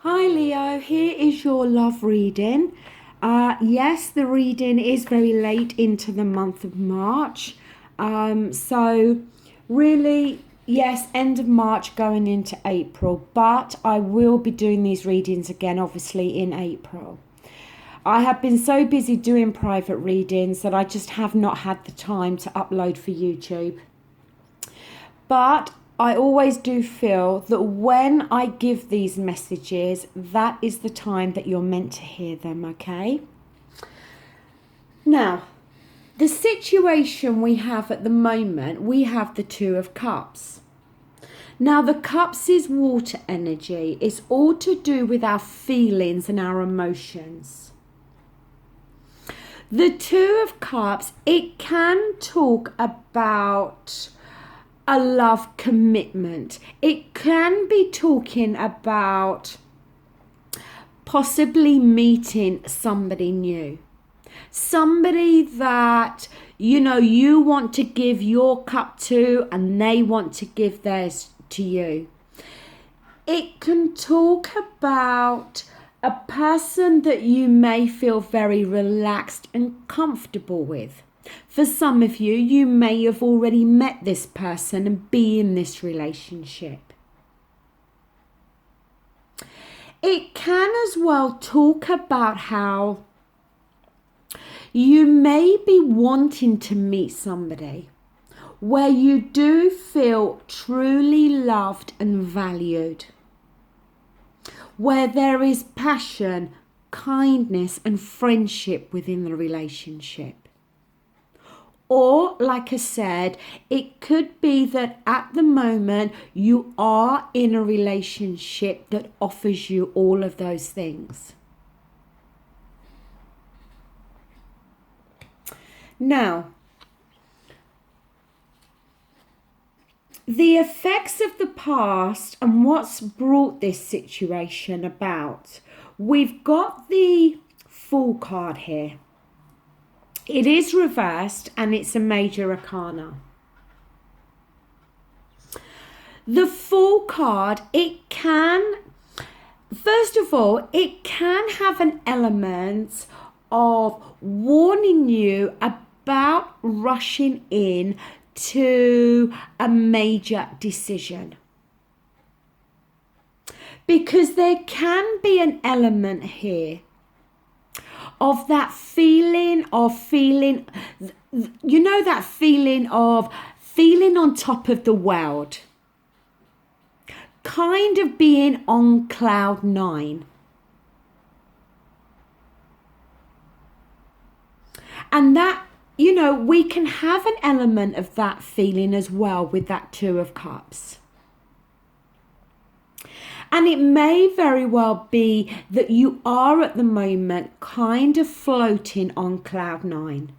Hi Leo, here is your love reading. Yes, the reading is very late into the month of March. So really, yes, end of March going into April, but I will be doing these readings again, obviously, in April. I have been so busy doing private readings that I just have not had the time to upload for YouTube. But I always do feel that when I give these messages, that is the time that you're meant to hear them, okay? Now, the situation we have at the moment, we have the Two of Cups. Now, the Cups is water energy. It's all to do with our feelings and our emotions. The Two of Cups, it can talk about a love commitment. It can be talking about possibly meeting somebody new. Somebody that, you want to give your cup to and they want to give theirs to you. It can talk about a person that you may feel very relaxed and comfortable with. For some of you, you may have already met this person and be in this relationship. It can as well talk about how you may be wanting to meet somebody where you do feel truly loved and valued, where there is passion, kindness, and friendship within the relationship. Or, like I said, it could be that at the moment you are in a relationship that offers you all of those things. Now, the effects of the past and what's brought this situation about. We've got the Fool card here. It is reversed and it's a major arcana. The Fool card, it can, first of all, it can have an element of warning you about rushing in to a major decision. Because there can be an element here of that feeling of feeling on top of the world, kind of being on cloud nine. And that, we can have an element of that feeling as well with that Two of Cups. And it may very well be that you are at the moment kind of floating on cloud nine.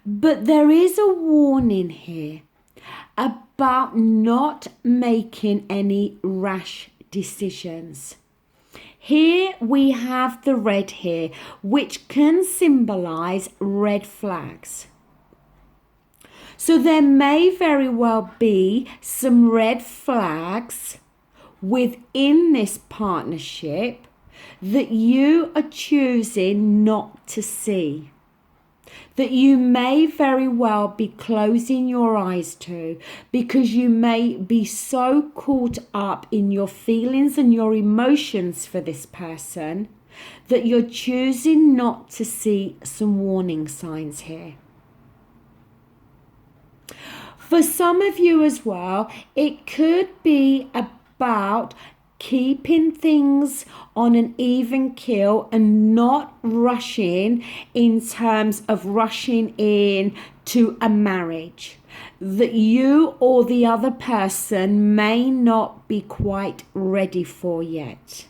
But there is a warning here about not making any rash decisions. Here we have the red here, which can symbolize red flags. So there may very well be some red flags within this partnership that you are choosing not to see, that you may very well be closing your eyes to, because you may be so caught up in your feelings and your emotions for this person that you're choosing not to see some warning signs here. For some of you as well, it could be about keeping things on an even keel and not rushing in terms of rushing in to a marriage that you or the other person may not be quite ready for yet.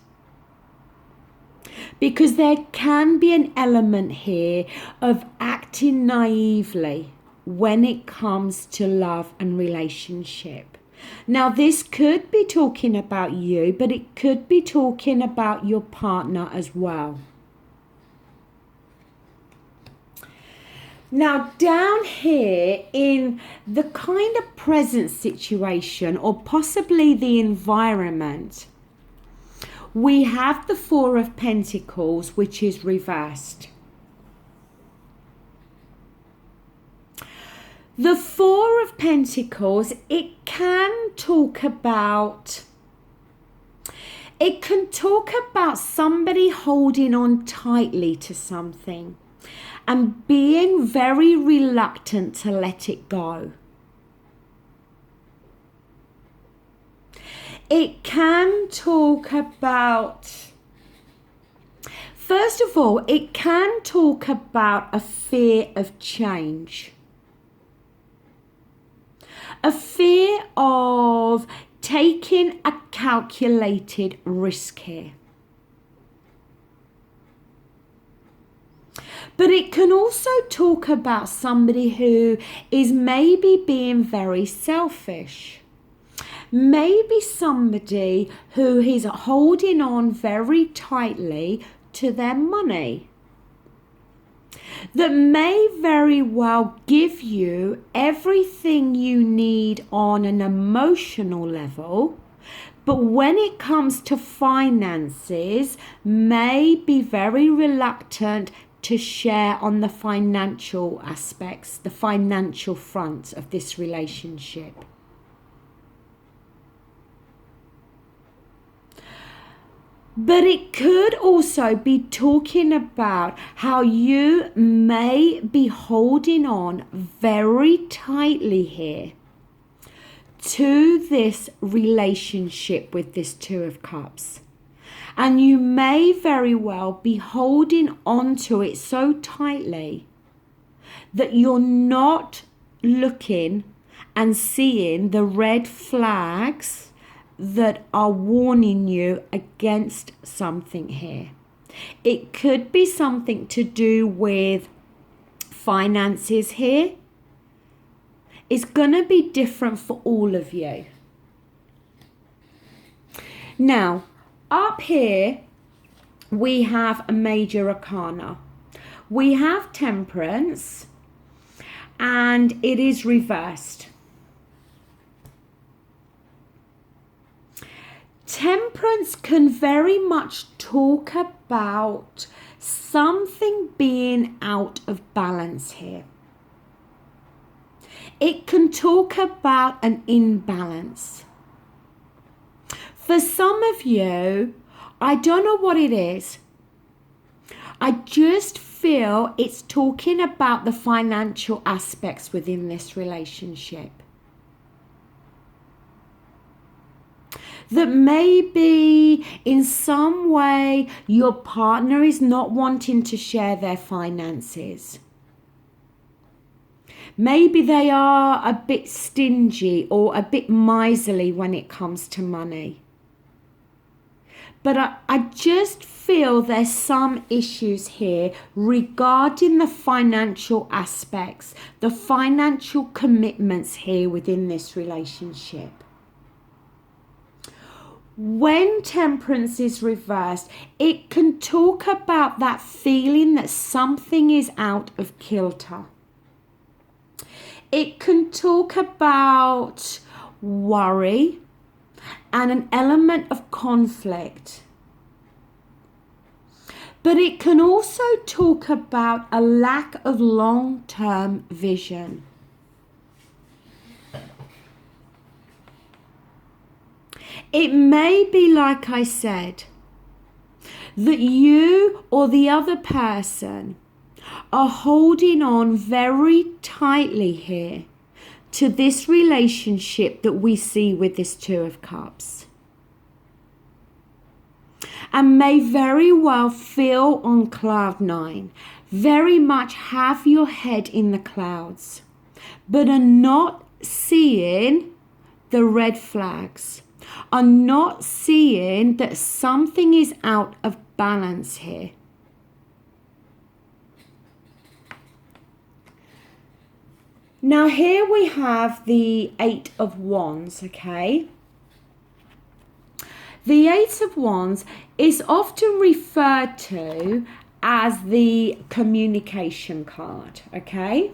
Because there can be an element here of acting naively when it comes to love and relationship. Now, this could be talking about you, but it could be talking about your partner as well. Now, down here in the kind of present situation or possibly the environment, we have the Four of Pentacles, which is reversed. The Four of Pentacles, it can talk about somebody holding on tightly to something and being very reluctant to let it go. It can talk about, first of all, it can talk about a fear of change. A fear of taking a calculated risk here. But it can also talk about somebody who is maybe being very selfish. Maybe somebody who is holding on very tightly to their money. That may very well give you everything you need on an emotional level, but when it comes to finances, may be very reluctant to share on the financial aspects, the financial front of this relationship. But it could also be talking about how you may be holding on very tightly here to this relationship with this Two of Cups. And you may very well be holding on to it so tightly that you're not looking and seeing the red flags that are warning you against something here. It could be something to do with finances here. It's going to be different for all of you. Now, up here, we have a major arcana. We have Temperance, and it is reversed. Temperance can very much talk about something being out of balance here. It can talk about an imbalance. For some of you, I don't know what it is. I just feel it's talking about the financial aspects within this relationship. That maybe in some way your partner is not wanting to share their finances. Maybe they are a bit stingy or a bit miserly when it comes to money. But I just feel there's some issues here regarding the financial aspects, the financial commitments here within this relationship. When Temperance is reversed, it can talk about that feeling that something is out of kilter. It can talk about worry and an element of conflict. But it can also talk about a lack of long-term vision. It may be, like I said, that you or the other person are holding on very tightly here to this relationship that we see with this Two of Cups. And may very well feel on cloud nine, very much have your head in the clouds, but are not seeing the red flags, are not seeing that something is out of balance here. Now here we have the Eight of Wands, okay? The Eight of Wands is often referred to as the communication card, okay?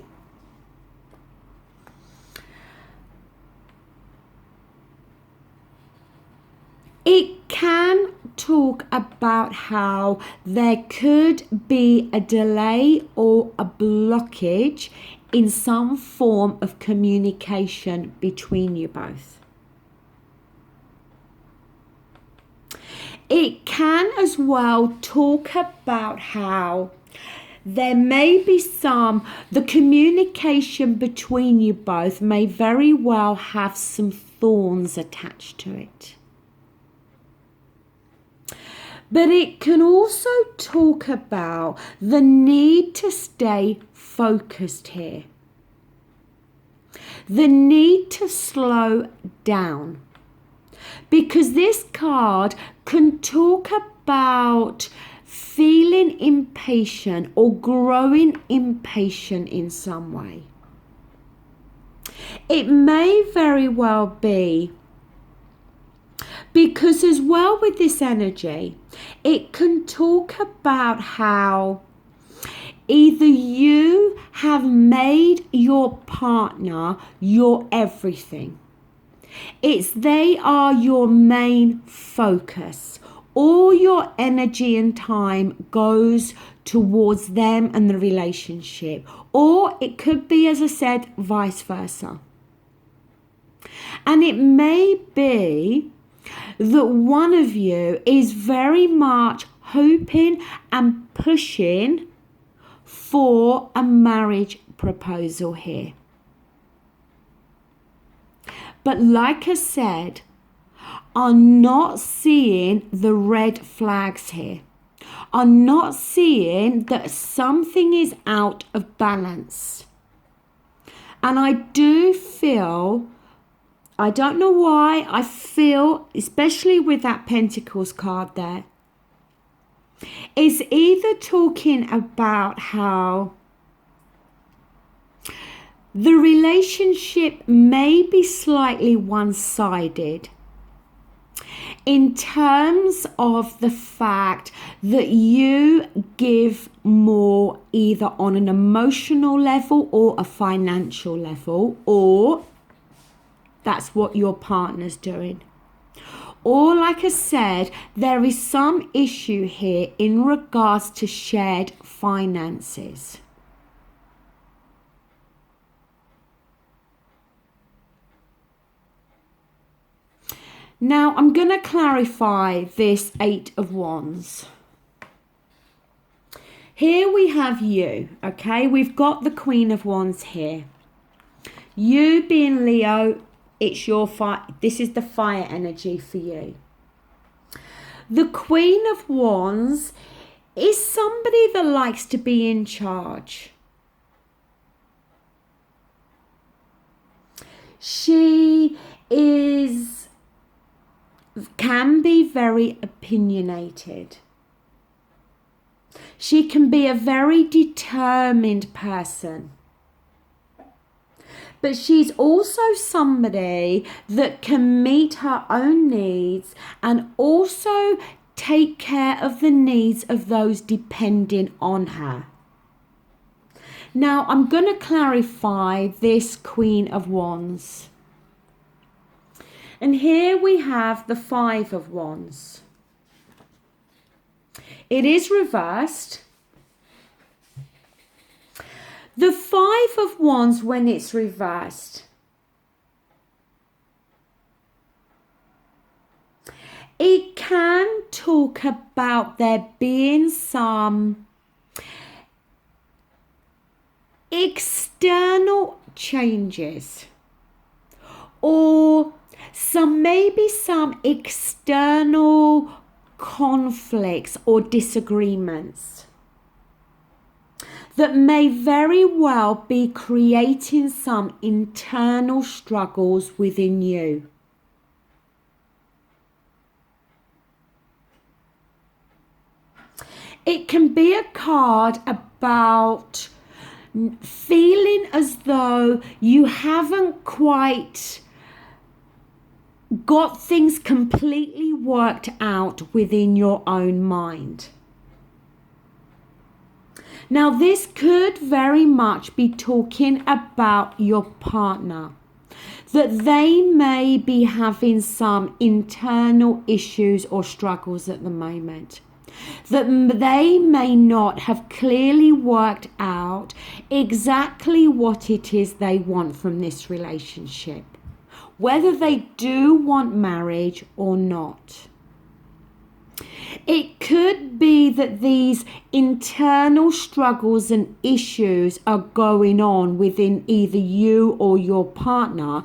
It can talk about how there could be a delay or a blockage in some form of communication between you both. It can as well talk about how there may be the communication between you both may very well have some thorns attached to it. But it can also talk about the need to stay focused here. The need to slow down. Because this card can talk about feeling impatient or growing impatient in some way. It may very well be because as well with this energy, it can talk about how either you have made your partner your everything. They are your main focus. All your energy and time goes towards them and the relationship. Or it could be, as I said, vice versa. And it may be that one of you is very much hoping and pushing for a marriage proposal here. But like I said, I'm not seeing the red flags here. I'm not seeing that something is out of balance. And I do feel, I don't know why, I feel, especially with that Pentacles card there, is either talking about how the relationship may be slightly one-sided in terms of the fact that you give more either on an emotional level or a financial level, or that's what your partner's doing. Or like I said, there is some issue here in regards to shared finances. Now, I'm going to clarify this Eight of Wands. Here we have you, okay? We've got the Queen of Wands here. You being Leo, it's your fire. This is the fire energy for you. The Queen of Wands is somebody that likes to be in charge. She can be very opinionated. She can be a very determined person. But she's also somebody that can meet her own needs and also take care of the needs of those depending on her. Now, I'm going to clarify this Queen of Wands. And here we have the Five of Wands. It is reversed. The Five of Wands, when it's reversed, it can talk about there being some external changes or maybe some external conflicts or disagreements that may very well be creating some internal struggles within you. It can be a card about feeling as though you haven't quite got things completely worked out within your own mind. Now, this could very much be talking about your partner, that they may be having some internal issues or struggles at the moment, that they may not have clearly worked out exactly what it is they want from this relationship, whether they do want marriage or not. It could be that these internal struggles and issues are going on within either you or your partner,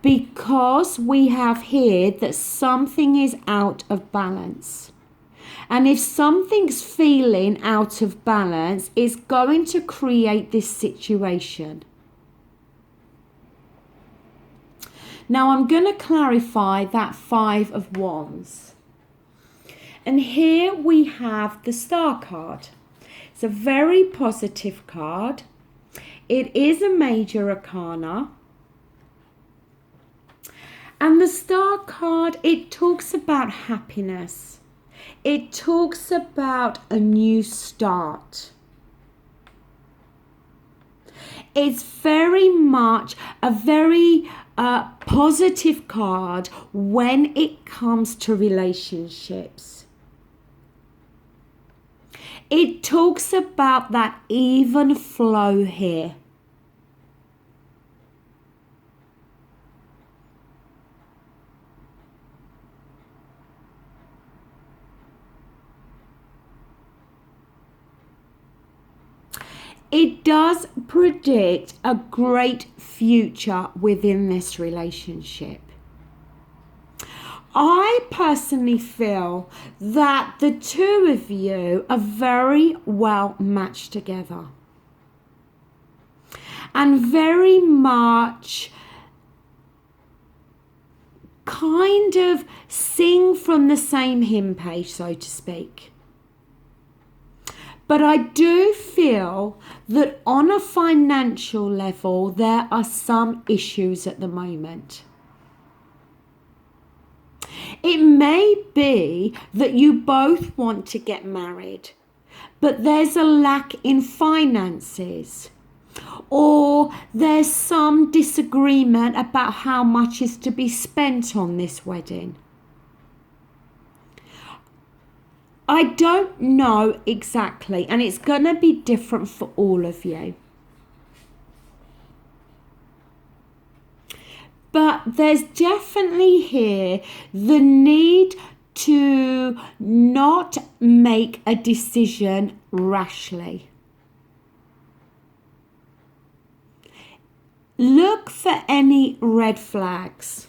because we have here that something is out of balance. And if something's feeling out of balance, it's going to create this situation. Now I'm going to clarify that 5 of Wands. And here we have the Star card. It's a very positive card. It is a major arcana. And the Star card, it talks about happiness. It talks about a new start. It's very much a very positive card when it comes to relationships. It talks about that even flow here. It does predict a great future within this relationship. I personally feel that the two of you are very well matched together and very much kind of sing from the same hymn page, so to speak. But I do feel that on a financial level, there are some issues at the moment. It may be that you both want to get married, but there's a lack in finances, or there's some disagreement about how much is to be spent on this wedding. I don't know exactly, and it's going to be different for all of you. But there's definitely here the need to not make a decision rashly. Look for any red flags.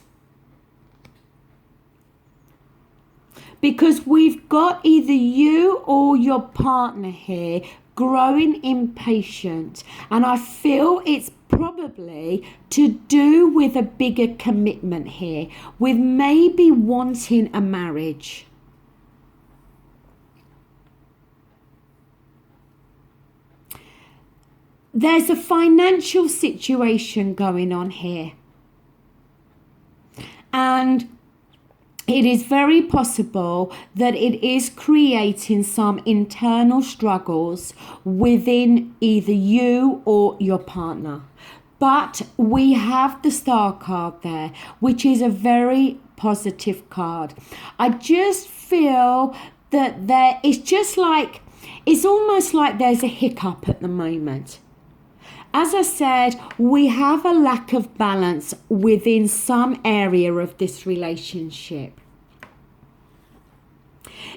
Because we've got either you or your partner here growing impatient, and I feel it's probably to do with a bigger commitment here, with maybe wanting a marriage. There's a financial situation going on here, and it is very possible that it is creating some internal struggles within either you or your partner. But we have the Star card there, which is a very positive card. I just feel that it's almost like there's a hiccup at the moment. As I said, we have a lack of balance within some area of this relationship.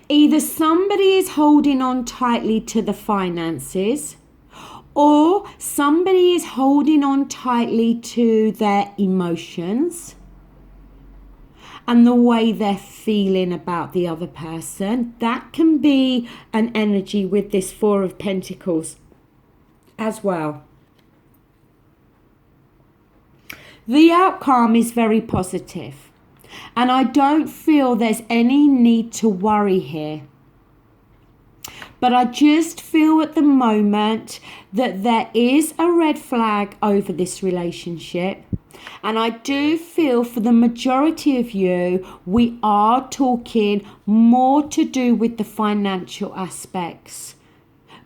Either somebody is holding on tightly to the finances, or somebody is holding on tightly to their emotions and the way they're feeling about the other person. That can be an energy with this 4 of Pentacles as well. The outcome is very positive, and I don't feel there's any need to worry here. But I just feel at the moment that there is a red flag over this relationship. And I do feel for the majority of you, we are talking more to do with the financial aspects.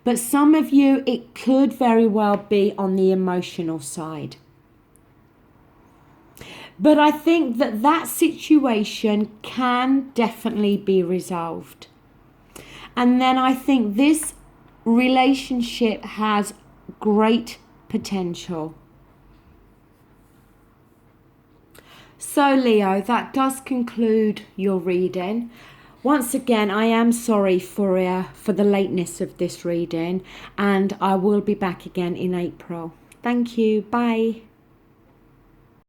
But some of you, it could very well be on the emotional side. But I think that that situation can definitely be resolved. And then I think this relationship has great potential. So Leo, that does conclude your reading. Once again, I am sorry for the lateness of this reading, and I will be back again in April. Thank you. Bye.